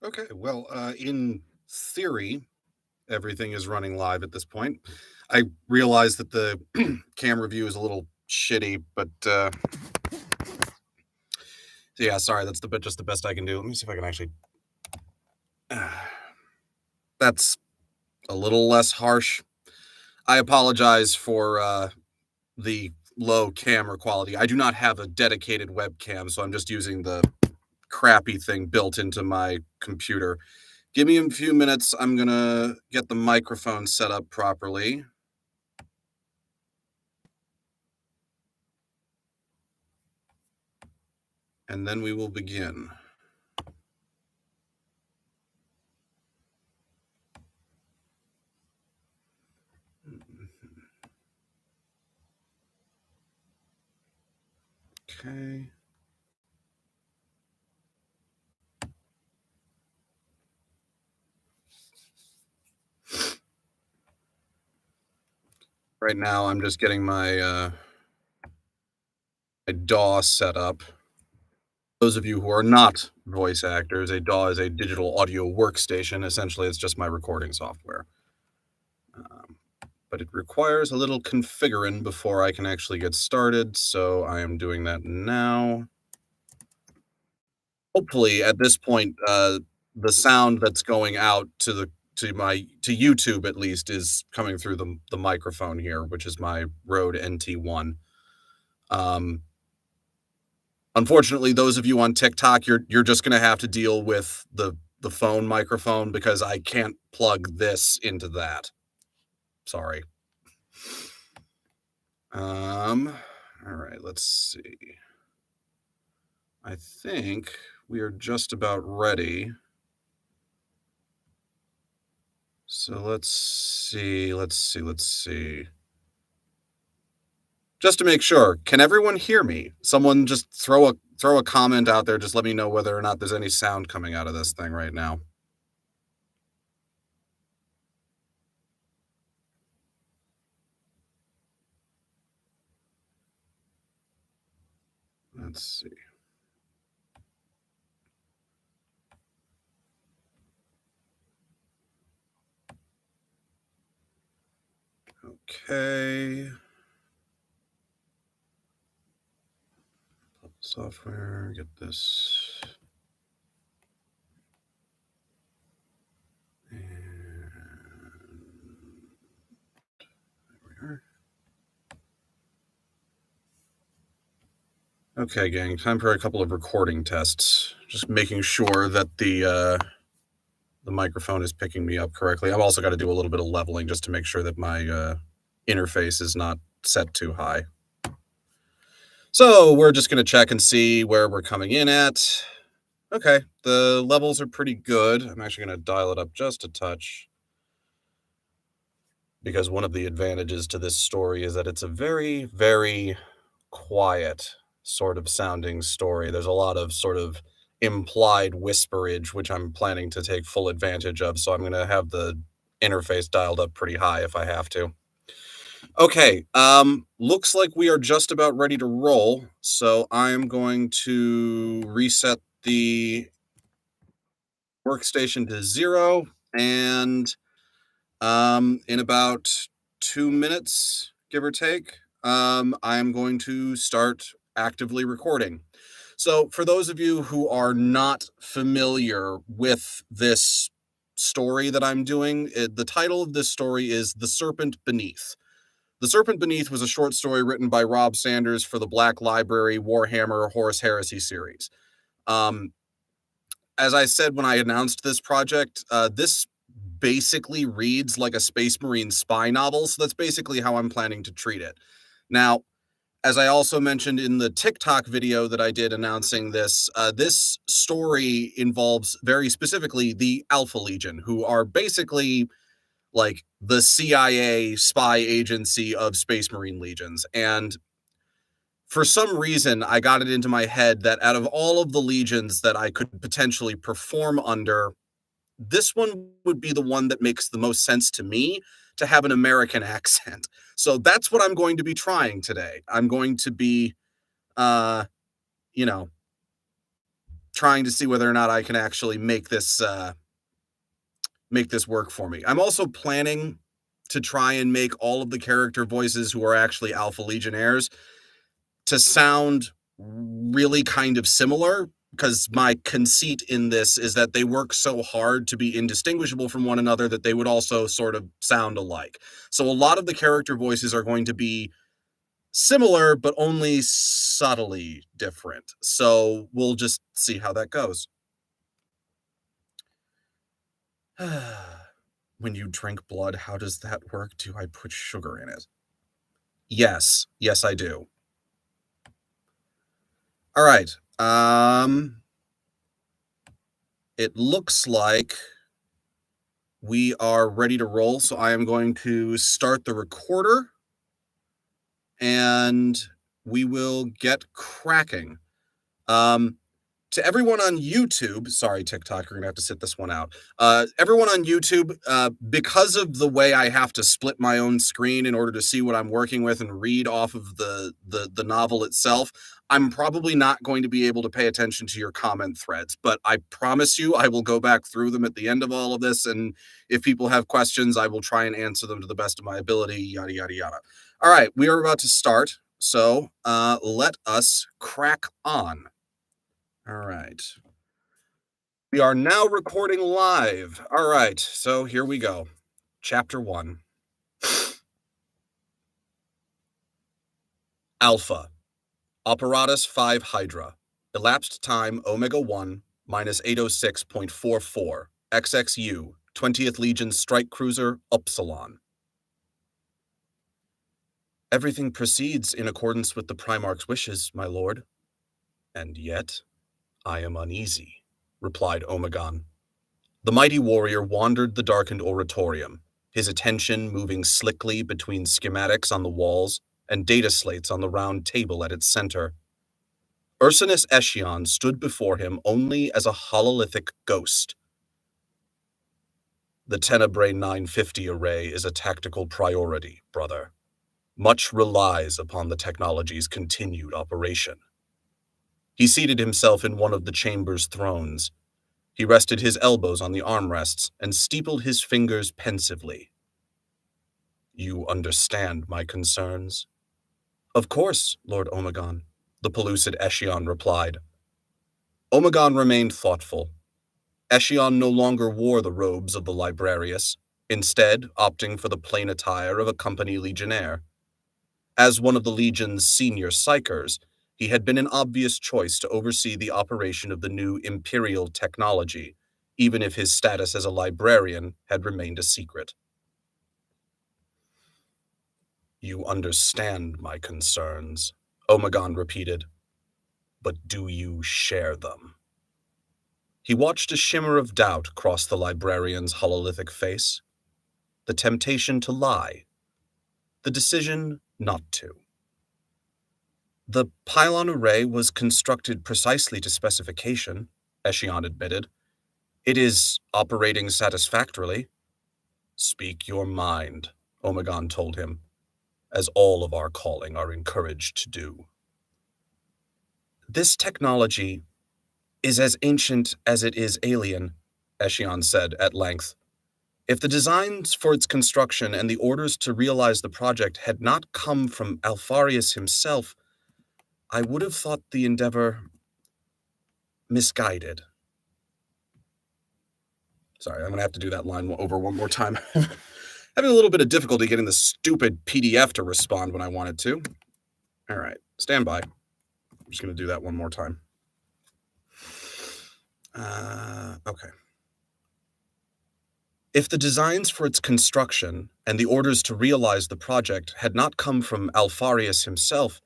Okay, well, in theory, everything is running live at this point. I realize that the camera view is a little shitty, but yeah, sorry, that's just the best I can do. Let me see if I can actually. That's a little less harsh. I apologize for the low camera quality. I do not have a dedicated webcam, so I'm just using the crappy thing built into my computer. Give me a few minutes. I'm gonna get the microphone set up properly. And then we will begin. Okay. Right now, I'm just getting my DAW set up. Those of you who are not voice actors, a DAW is a digital audio workstation. Essentially, it's just my recording software. But it requires a little configuring before I can actually get started, so I am doing that now. Hopefully, at this point, the sound that's going out to YouTube at least is coming through the microphone here, which is my Rode NT1. Unfortunately, those of you on TikTok, you're just gonna have to deal with the phone microphone because I can't plug this into that. Sorry. All right, let's see. I think we are just about ready. So let's see. Just to make sure, can everyone hear me? Someone just throw a comment out there. Just let me know whether or not there's any sound coming out of this thing right now. Let's see. Okay. Software, get this. And there we are. Okay, gang, time for a couple of recording tests. Just making sure that the microphone is picking me up correctly. I've also got to do a little bit of leveling just to make sure that my interface is not set too high. So we're just going to check and see where we're coming in at. Okay, the levels are pretty good. I'm actually going to dial it up just a touch, because one of the advantages to this story is that it's a very, very quiet sort of sounding story. There's a lot of sort of implied whisperage, which I'm planning to take full advantage of. So I'm going to have the interface dialed up pretty high if I have to. Okay, looks like we are just about ready to roll. So I'm going to reset the workstation to 0, and in about 2 minutes, give or take, I'm going to start actively recording. So for those of you who are not familiar with this story that I'm doing, the title of this story is The Serpent Beneath. The Serpent Beneath was a short story written by Rob Sanders for the Black Library Warhammer Horus Heresy series. As I said when I announced this project, this basically reads like a Space Marine spy novel, so that's basically how I'm planning to treat it. Now, as I also mentioned in the TikTok video that I did announcing this, this story involves very specifically the Alpha Legion, who are basically like the CIA spy agency of Space Marine legions. And for some reason, I got it into my head that out of all of the legions that I could potentially perform under, this one would be the one that makes the most sense to me to have an American accent. So that's what I'm going to be trying today. I'm going to be, you know, trying to see whether or not I can actually make this work for me. I'm also planning to try and make all of the character voices who are actually Alpha Legionnaires to sound really kind of similar, because my conceit in this is that they work so hard to be indistinguishable from one another that they would also sort of sound alike. So a lot of the character voices are going to be similar, but only subtly different. So we'll just see how that goes. When you drink blood, how does that work? Do I put sugar in it? Yes. Yes, I do. All right. It looks like we are ready to roll, so I am going to start the recorder, and we will get cracking. To everyone on YouTube, sorry, TikTok, you're gonna have to sit this one out. Everyone on YouTube, because of the way I have to split my own screen in order to see what I'm working with and read off of the novel itself, I'm probably not going to be able to pay attention to your comment threads, but I promise you I will go back through them at the end of all of this, and if people have questions, I will try and answer them to the best of my ability, yada, yada, yada. All right, we are about to start, so let us crack on. All right. We are now recording live. All right, so here we go. Chapter 1. Alpha. Apparatus 5 Hydra. Elapsed time Omega 1 minus 806.44. XXU. 20th Legion Strike Cruiser Upsilon. Everything proceeds in accordance with the Primarch's wishes, my lord. And yet, I am uneasy, replied Omegon. The mighty warrior wandered the darkened oratorium, his attention moving slickly between schematics on the walls and data slates on the round table at its center. Ursinus Eschion stood before him only as a hololithic ghost. The Tenebrae 950 array is a tactical priority, brother. Much relies upon the technology's continued operation. He seated himself in one of the chamber's thrones. He rested his elbows on the armrests and steepled his fingers pensively. You understand my concerns? Of course, Lord Omegon, the pellucid Eschion replied. Omegon remained thoughtful. Eschion no longer wore the robes of the librarius, instead opting for the plain attire of a company legionnaire. As one of the Legion's senior psychers, he had been an obvious choice to oversee the operation of the new Imperial technology, even if his status as a librarian had remained a secret. You understand my concerns, Omegon repeated. But do you share them? He watched a shimmer of doubt cross the librarian's hololithic face. The temptation to lie. The decision not to. The pylon array was constructed precisely to specification, Eschion admitted. It is operating satisfactorily. Speak your mind, Omegon told him, as all of our calling are encouraged to do. This technology is as ancient as it is alien, Eschion said at length. If the designs for its construction and the orders to realize the project had not come from Alfarius himself, I would have thought the endeavor misguided. Sorry, I'm going to have to do that line over one more time. Having a little bit of difficulty getting the stupid PDF to respond when I want it to. All right, stand by. I'm just going to do that one more time. Okay. If the designs for its construction and the orders to realize the project had not come from Alfarius himself,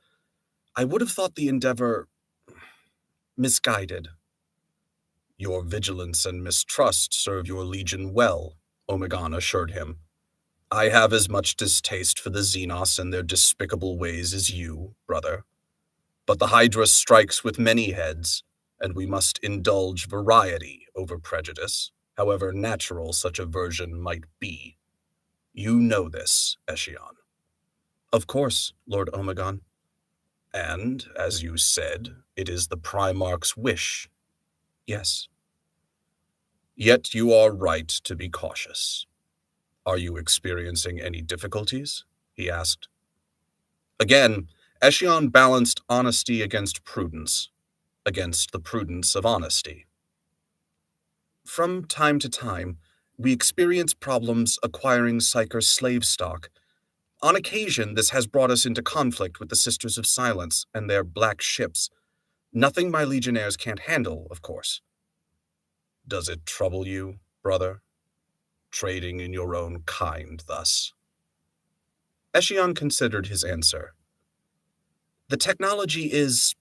I would have thought the endeavor misguided. Your vigilance and mistrust serve your legion well, Omegon assured him. I have as much distaste for the Xenos and their despicable ways as you, brother. But the Hydra strikes with many heads, and we must indulge variety over prejudice, however natural such a version might be. You know this, Eschion. Of course, Lord Omegon. And, as you said, it is the Primarch's wish. Yes. Yet you are right to be cautious. Are you experiencing any difficulties? He asked. Again, Eshion balanced honesty against prudence, against the prudence of honesty. From time to time, we experience problems acquiring Psyker's slave stock. On occasion, this has brought us into conflict with the Sisters of Silence and their black ships. Nothing my legionnaires can't handle, of course. Does it trouble you, brother, trading in your own kind thus? Eshion considered his answer. The technology is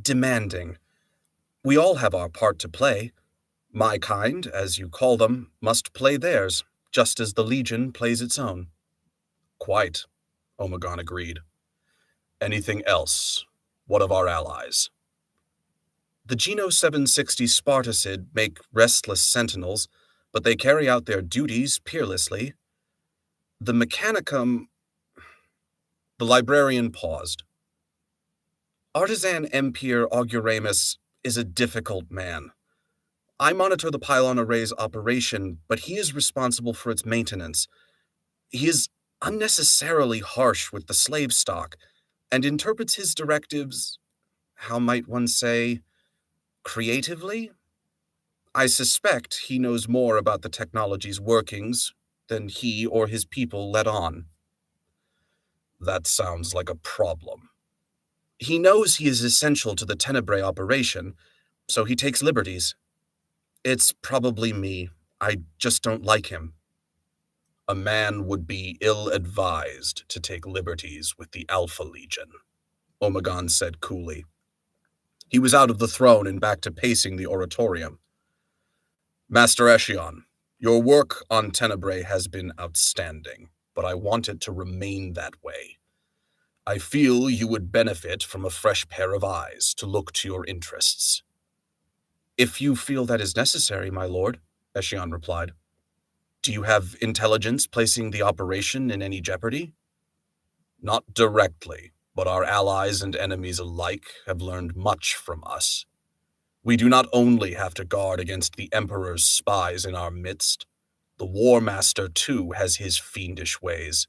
demanding. We all have our part to play. My kind, as you call them, must play theirs, just as the Legion plays its own. Quite, Omegon agreed. Anything else? What of our allies? The Geno 760 Spartacid make restless sentinels, but they carry out their duties peerlessly. The Mechanicum... The librarian paused. Artisan Empire Auguramus is a difficult man. I monitor the pylon array's operation, but he is responsible for its maintenance. He is unnecessarily harsh with the slave stock, and interprets his directives, how might one say, creatively? I suspect he knows more about the technology's workings than he or his people let on. That sounds like a problem. He knows he is essential to the Tenebrae operation, so he takes liberties. It's probably me. I just don't like him. A man would be ill-advised to take liberties with the Alpha Legion, Omegon said coolly. He was out of the throne and back to pacing the oratorium. Master Eshion, your work on Tenebrae has been outstanding, but I want it to remain that way. I feel you would benefit from a fresh pair of eyes to look to your interests. If you feel that is necessary, my lord, Eshion replied. Do you have intelligence placing the operation in any jeopardy? Not directly, but our allies and enemies alike have learned much from us. We do not only have to guard against the Emperor's spies in our midst. The War Master, too, has his fiendish ways.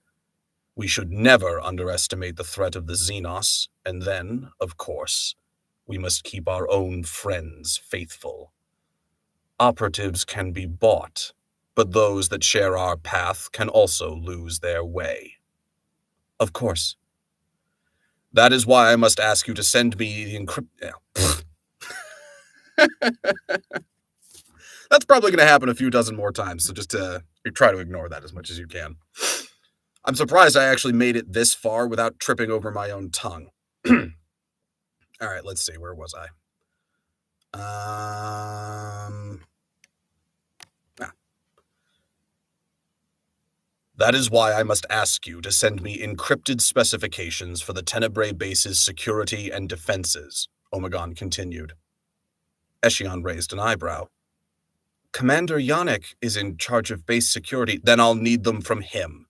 We should never underestimate the threat of the Xenos, and then, of course, we must keep our own friends faithful. Operatives can be bought, but those that share our path can also lose their way. Of course. That is why I must ask you to send me the That's probably going to happen a few dozen more times, so just try to ignore that as much as you can. I'm surprised I actually made it this far without tripping over my own tongue. All right, let's see. Where was I? That is why I must ask you to send me encrypted specifications for the Tenebrae base's security and defenses, Omegon continued. Eshion raised an eyebrow. Commander Yannick is in charge of base security, then I'll need them from him.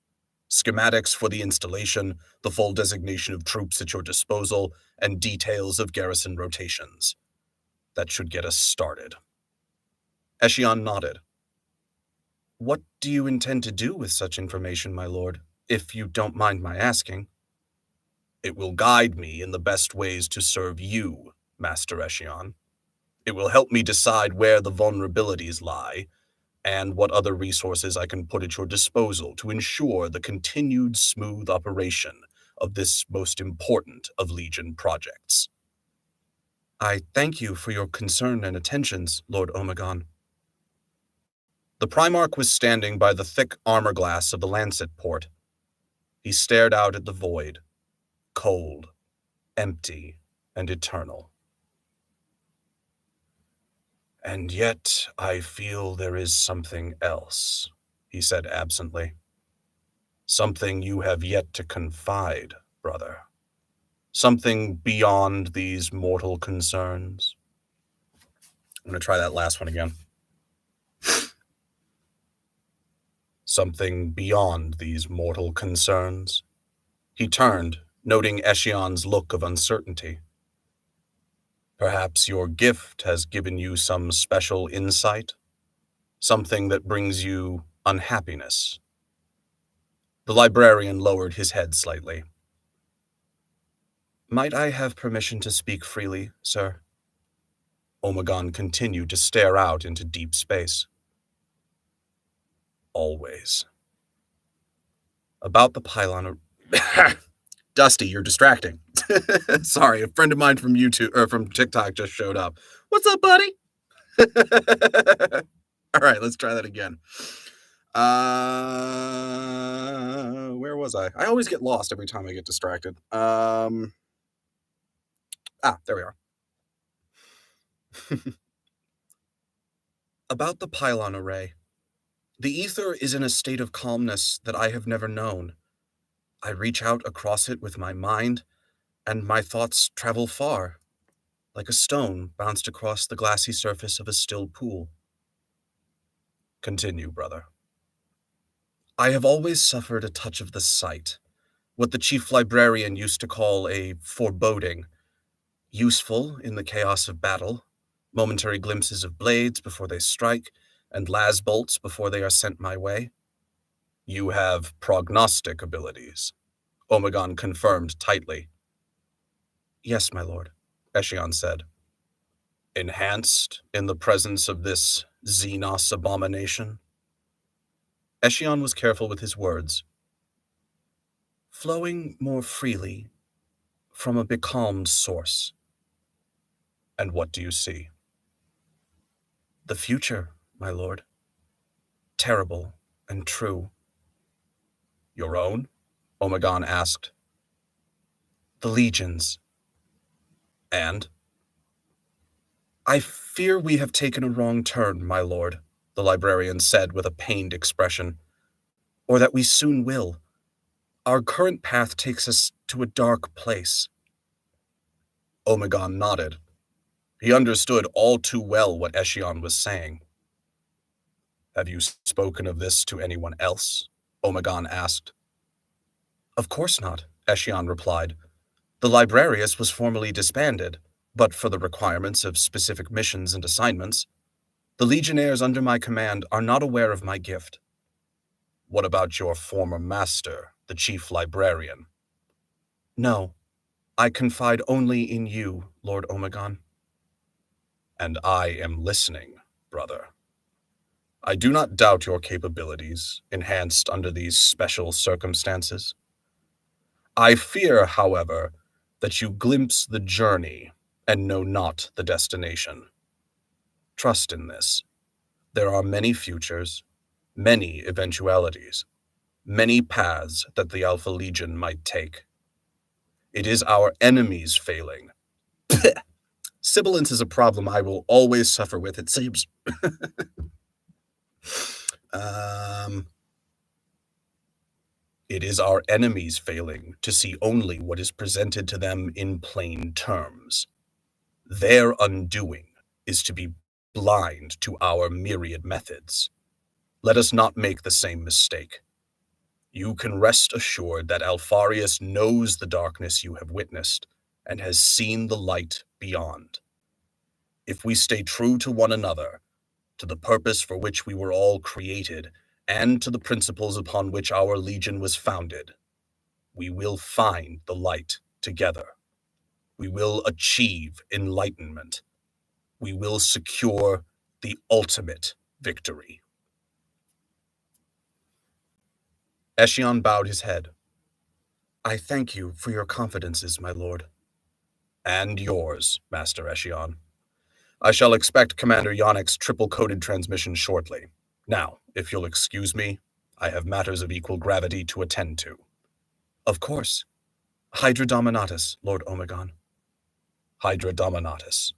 Schematics for the installation, the full designation of troops at your disposal, and details of garrison rotations. That should get us started. Eshion nodded. What do you intend to do with such information, my lord, if you don't mind my asking? It will guide me in the best ways to serve you, Master Eshion. It will help me decide where the vulnerabilities lie, and what other resources I can put at your disposal to ensure the continued smooth operation of this most important of Legion projects. I thank you for your concern and attentions, Lord Omegon. The Primarch was standing by the thick armor glass of the Lancet port. He stared out at the void, cold, empty, and eternal. And yet I feel there is something else, he said absently. Something you have yet to confide, brother. Something beyond these mortal concerns. I'm going to try that last one again. Something beyond these mortal concerns. He turned, noting Eshion's look of uncertainty. Perhaps your gift has given you some special insight, something that brings you unhappiness. The librarian lowered his head slightly. Might I have permission to speak freely, sir? Omegon continued to stare out into deep space. Always. About the pylon. Dusty, you're distracting. Sorry, a friend of mine from YouTube or from TikTok just showed up. What's up, buddy? All right, let's try that again. Where was I? I always get lost every time I get distracted. There we are. About the pylon array. The ether is in a state of calmness that I have never known. I reach out across it with my mind, and my thoughts travel far, like a stone bounced across the glassy surface of a still pool. Continue, brother. I have always suffered a touch of the sight, what the chief librarian used to call a foreboding, useful in the chaos of battle, momentary glimpses of blades before they strike, and las bolts before they are sent my way. You have prognostic abilities, Omegon confirmed tightly. Yes, my lord, Eshion said. Enhanced in the presence of this Xenos abomination? Eshion was careful with his words. Flowing more freely from a becalmed source. And what do you see? The future, my lord. Terrible and true. Your own? Omegon asked. The legions. And? I fear we have taken a wrong turn, my lord, the librarian said with a pained expression. Or that we soon will. Our current path takes us to a dark place. Omegon nodded. He understood all too well what Eshion was saying. Have you spoken of this to anyone else? Omegon asked. Of course not, Eshion replied. The Librarius was formally disbanded, but for the requirements of specific missions and assignments. The legionnaires under my command are not aware of my gift. What about your former master, the chief librarian? No, I confide only in you, Lord Omegon. And I am listening, brother. I do not doubt your capabilities, enhanced under these special circumstances. I fear, however, that you glimpse the journey and know not the destination. Trust in this. There are many futures, many eventualities, many paths that the Alpha Legion might take. It is our enemies failing. Sibilance is a problem I will always suffer with, it seems. It is our enemies failing to see only what is presented to them in plain terms. Their undoing is to be blind to our myriad methods. Let us not make the same mistake. You can rest assured that Alfarius knows the darkness you have witnessed and has seen the light beyond. If we stay true to one another, to the purpose for which we were all created, and to the principles upon which our legion was founded, we will find the light together. We will achieve enlightenment. We will secure the ultimate victory. Eshion bowed his head. I thank you for your confidences, my lord. And yours, Master Eshion. I shall expect Commander Yannick's triple-coded transmission shortly. Now, if you'll excuse me, I have matters of equal gravity to attend to. Of course. Hydra Dominatus, Lord Omegon. Hydra Dominatus.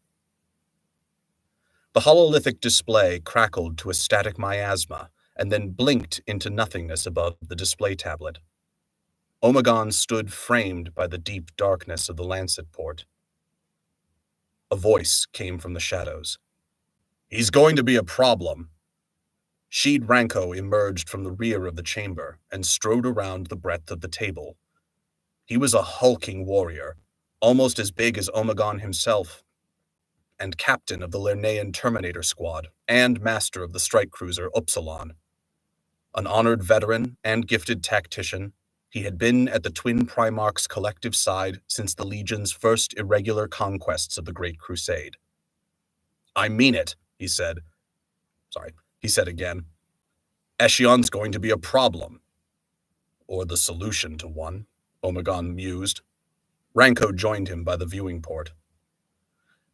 The hololithic display crackled to a static miasma and then blinked into nothingness above the display tablet. Omegon stood framed by the deep darkness of the Lancet port. A voice came from the shadows. He's going to be a problem. Sheed Ranko emerged from the rear of the chamber and strode around the breadth of the table. He was a hulking warrior, almost as big as Omegon himself. and captain of the Lernaean Terminator Squad, and master of the strike cruiser Upsilon. An honored veteran and gifted tactician, he had been at the Twin Primarch's collective side since the Legion's first irregular conquests of the Great Crusade. "I mean it," he said. He said again. "Eshion's going to be a problem." "Or the solution to one," Omegon mused. Ranko joined him by the viewing port.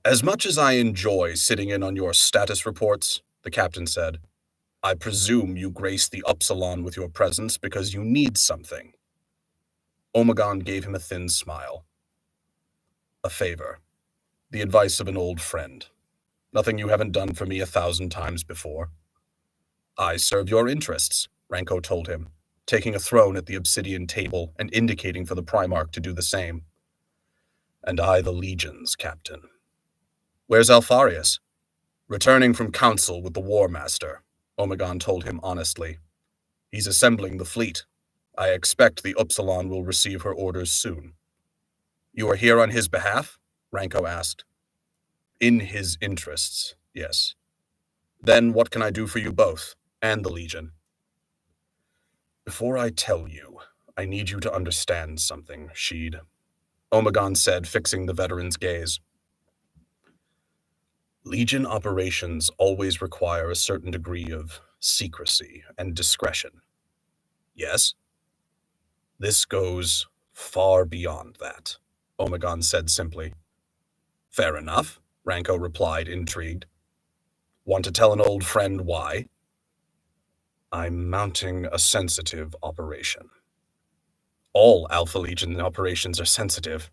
"As much as I enjoy sitting in on your status reports," the captain said, "I presume you grace the Upsilon with your presence because you need something." Omegon gave him a thin smile. "A favor. The advice of an old friend. Nothing you haven't done for me 1,000 times before." "I serve your interests," Ranko told him, taking a throne at the obsidian table and indicating for the Primarch to do the same. "And I the Legion's, Captain." "Where's Alfarius?" "Returning from council with the War Master," Omegon told him honestly. "He's assembling the fleet. I expect the Upsilon will receive her orders soon." "You are here on his behalf?" Ranko asked. "In his interests, yes." "Then what can I do for you both, and the Legion?" "Before I tell you, I need you to understand something, Sheed," Omegon said, fixing the veteran's gaze. "Legion operations always require a certain degree of secrecy and discretion." "Yes?" "This goes far beyond that," Omegon said simply. "Fair enough," Ranko replied, intrigued. "Want to tell an old friend why?" "I'm mounting a sensitive operation." "All Alpha Legion operations are sensitive."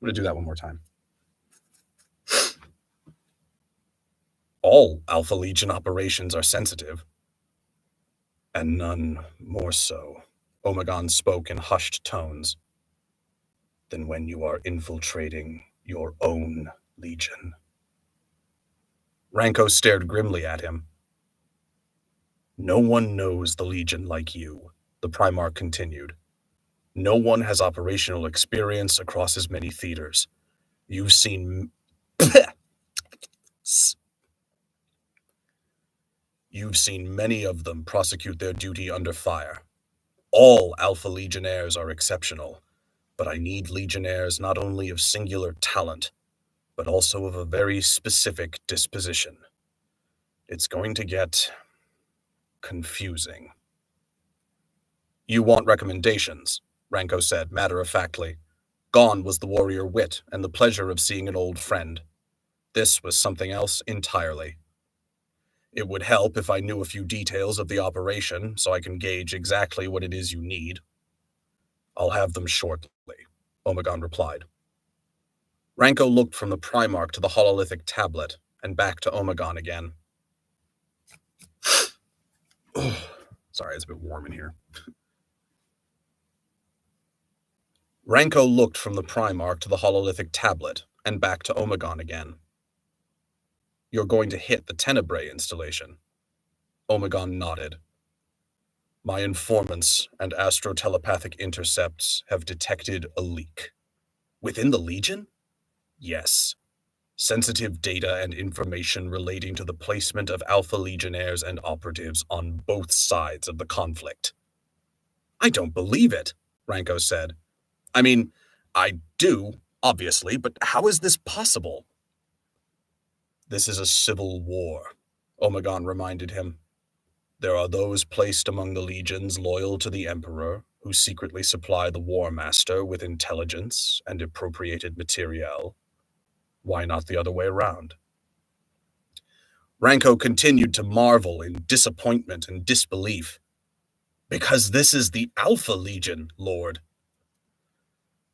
I'm going to do that one more time. "All Alpha Legion operations are sensitive." "And none more so," Omegon spoke in hushed tones, "than when you are infiltrating your own Legion." Ranko stared grimly at him. "No one knows the Legion like you," the Primarch continued. "No one has operational experience across as many theaters. You've seen... You've seen many of them prosecute their duty under fire. All Alpha Legionnaires are exceptional, but I need Legionnaires not only of singular talent, but also of a very specific disposition. It's going to get confusing." "You want recommendations," Ranko said matter-of-factly. Gone was the warrior wit and the pleasure of seeing an old friend. This was something else entirely. "It would help if I knew a few details of the operation so I can gauge exactly what it is you need." "I'll have them shortly," Omegon replied. Ranko looked from the Primarch to the hololithic tablet and back to Omegon again. Sorry, it's a bit warm in here. Ranko looked from the Primarch to the hololithic tablet and back to Omegon again. "You're going to hit the Tenebrae installation." Omegon nodded. "My informants and astro-telepathic intercepts have detected a leak." "Within the Legion?" "Yes. Sensitive data and information relating to the placement of Alpha Legionnaires and operatives on both sides of the conflict." "I don't believe it," Ranko said. "I mean, I do, obviously, but how is this possible?" "This is a civil war," Omegon reminded him. "There are those placed among the legions loyal to the Emperor who secretly supply the War Master with intelligence and appropriated materiel. Why not the other way around?" Ranko continued to marvel in disappointment and disbelief. "Because this is the Alpha Legion, Lord."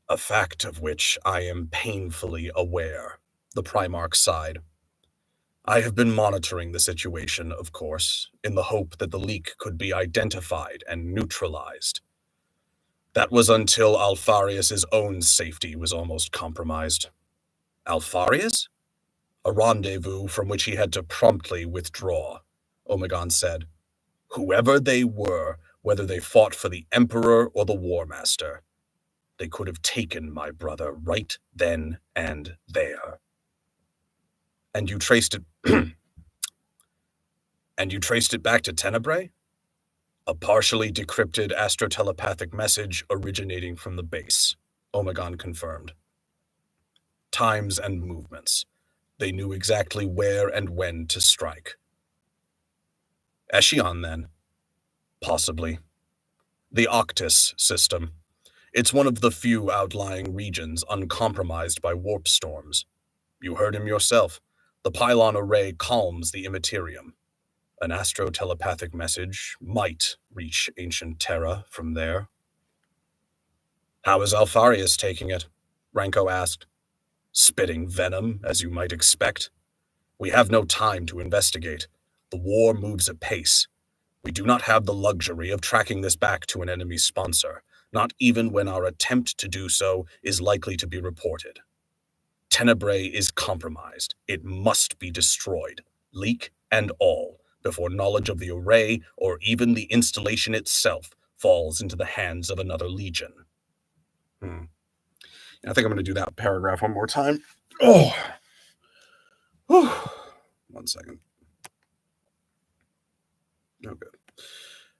"A fact of which I am painfully aware," the Primarch sighed. "I have been monitoring the situation, of course, in the hope that the leak could be identified and neutralized. That was until Alfarius's own safety was almost compromised." "Alfarius?" "A rendezvous from which he had to promptly withdraw," Omegon said. "Whoever they were, whether they fought for the Emperor or the War Master, they could have taken my brother right then and there." And you traced it and you traced it back to Tenebrae? A partially decrypted astrotelepathic message originating from the base, Omegon confirmed. Times and movements. They knew exactly where and when to strike. Eshion, then? Possibly. The Octus system. It's one of the few outlying regions uncompromised by warp storms. You heard him yourself. The pylon array calms the immaterium. An astro-telepathic message might reach ancient Terra from there. How is Alfarius taking it? Ranko asked. Spitting venom, as you might expect. We have no time to investigate. The war moves apace. We do not have the luxury of tracking this back to an enemy sponsor, not even when our attempt to do so is likely to be reported. Tenebrae is compromised. It must be destroyed, leak and all, before knowledge of the array or even the installation itself falls into the hands of another legion. I think I'm going to do that paragraph one more time. Oh, whew. 1 second. Oh, good.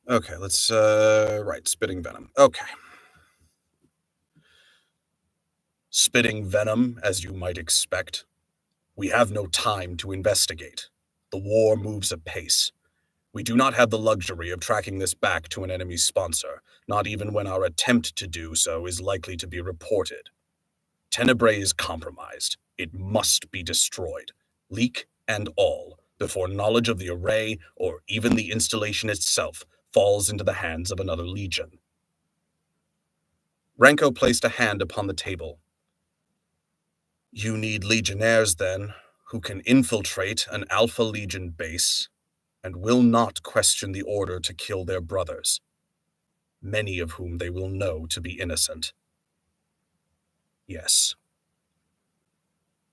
Okay, let's, right, spitting venom. Okay. Spitting venom, as you might expect. We have no time to investigate. The war moves apace. We do not have the luxury of tracking this back to an enemy sponsor, not even when our attempt to do so is likely to be reported. Tenebrae is compromised. It must be destroyed, leak and all, before knowledge of the array or even the installation itself falls into the hands of another legion. Ranko placed a hand upon the table. You need legionnaires, then, who can infiltrate an Alpha Legion base and will not question the order to kill their brothers, many of whom they will know to be innocent. Yes.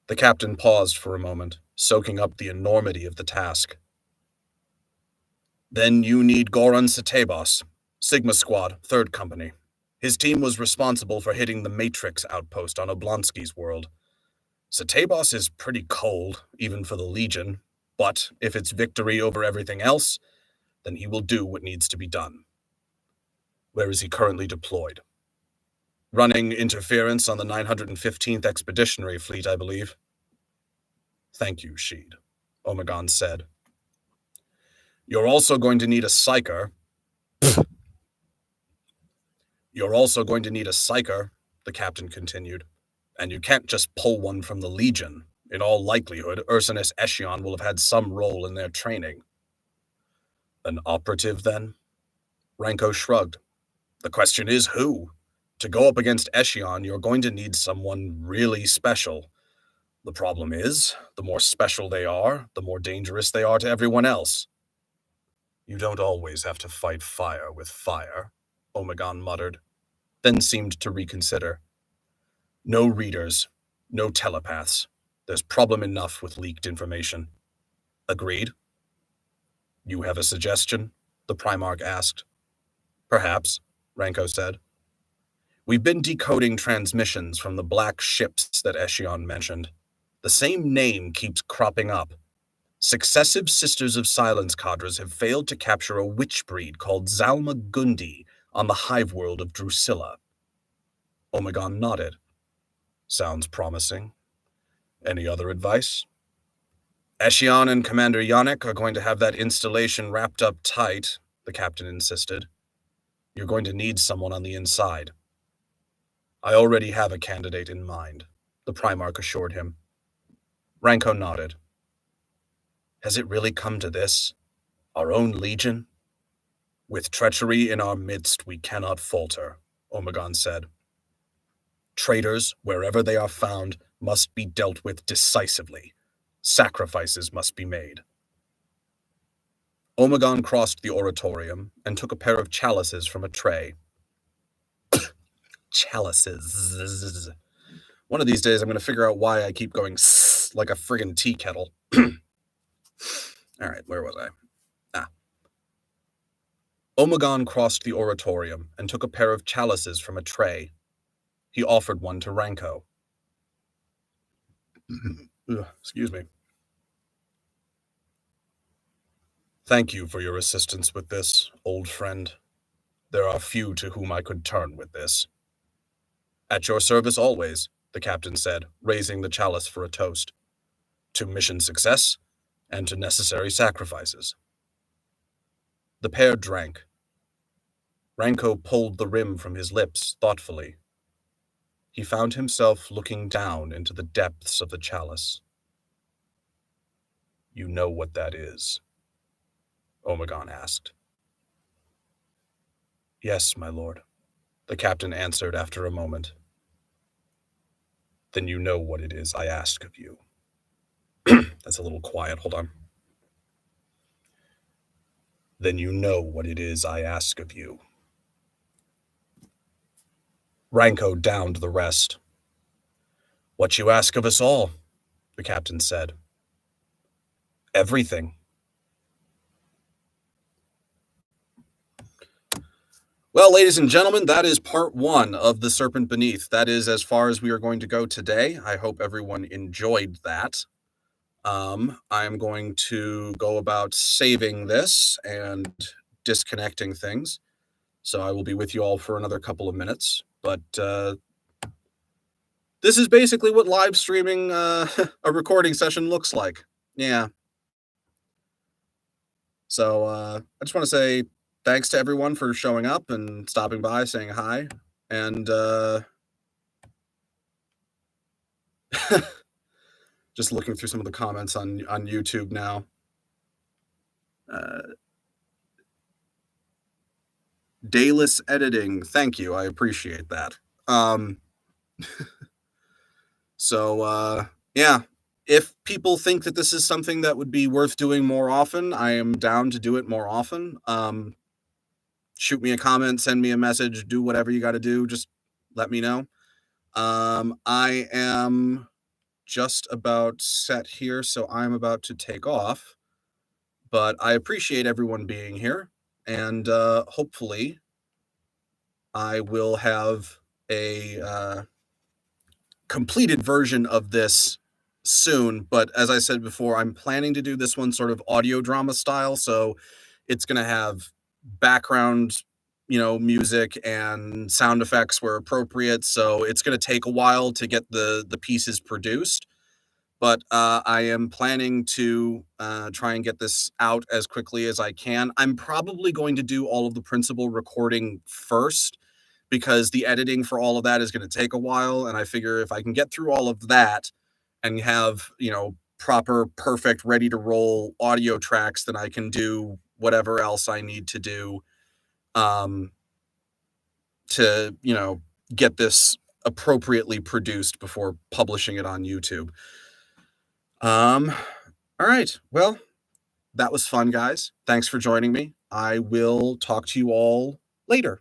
The captain paused for a moment, soaking up the enormity of the task. Then you need Goran Satebos, Sigma Squad, 3rd Company. His team was responsible for hitting the Matrix outpost on Oblonsky's world. Satebos is pretty cold, even for the Legion, but if it's victory over everything else, then he will do what needs to be done. Where is he currently deployed? Running interference on the 915th Expeditionary Fleet, I believe. Thank you, Sheed, Omegon said. You're also going to need a psyker. You're also going to need a psyker, the captain continued. And you can't just pull one from the Legion. In all likelihood, Ursinus Eshion will have had some role in their training. An operative, then? Ranko shrugged. The question is who? To go up against Eshion, you're going to need someone really special. The problem is, the more special they are, the more dangerous they are to everyone else. You don't always have to fight fire with fire, Omegon muttered, then seemed to reconsider. No readers, no telepaths. There's problem enough with leaked information. Agreed? You have a suggestion? The Primarch asked. Perhaps, Ranko said. We've been decoding transmissions from the black ships that Eshion mentioned. The same name keeps cropping up. Successive Sisters of Silence cadres have failed to capture a witch breed called Zalma Gundi on the hive world of Drusilla. Omegon nodded. Sounds promising. Any other advice? Eshion and Commander Yannick are going to have that installation wrapped up tight, the captain insisted. You're going to need someone on the inside. I already have a candidate in mind, the Primarch assured him. Ranko nodded. Has it really come to this? Our own Legion? With treachery in our midst, we cannot falter, Omegon said. Traitors, wherever they are found, must be dealt with decisively. Sacrifices must be made. Omegon crossed the oratorium and took a pair of chalices from a tray. Chalices. One of these days I'm going to figure out why I keep going like a friggin' tea kettle. All right, where was I? Omegon crossed the oratorium and took a pair of chalices from a tray. He offered one to Ranko. Excuse me. Thank you for your assistance with this, old friend. There are few to whom I could turn with this. At your service always, the captain said, raising the chalice for a toast. To mission success, and to necessary sacrifices. The pair drank. Ranko pulled the rim from his lips thoughtfully. He found himself looking down into the depths of the chalice. You know what that is? Omegon asked. Yes, my lord, the captain answered after a moment. Then you know what it is I ask of you. That's a little quiet, hold on. Then you know what it is I ask of you. Ranko downed the rest. What you ask of us all, the captain said. Everything. Well, ladies and gentlemen, that is part 1 of The Serpent Beneath. That is as far as we are going to go today. I hope everyone enjoyed that. I'm going to go about saving this and disconnecting things. So I will be with you all for another couple of minutes. But this is basically what live streaming a recording session looks like. Yeah. So I just want to say thanks to everyone for showing up and stopping by, saying hi. And just looking through some of the comments on YouTube now. Dayless editing, thank you, I appreciate that. So yeah, if people think that this is something that would be worth doing more often, I am down to do it more often. Shoot me a comment, send me a message, do whatever you got to do. Just let me know. I am just about set here, so I'm about to take off. But I appreciate everyone being here, and hopefully I will have a completed version of this soon. But as I said before, I'm planning to do this one sort of audio drama style, so it's going to have background, music and sound effects where appropriate. So it's going to take a while to get the pieces produced. But I am planning to try and get this out as quickly as I can. I'm probably going to do all of the principal recording first, because the editing for all of that is going to take a while. And I figure if I can get through all of that and have, proper, perfect, ready to roll audio tracks, then I can do whatever else I need to do to, get this appropriately produced before publishing it on YouTube. All right. Well, that was fun, guys. Thanks for joining me. I will talk to you all later.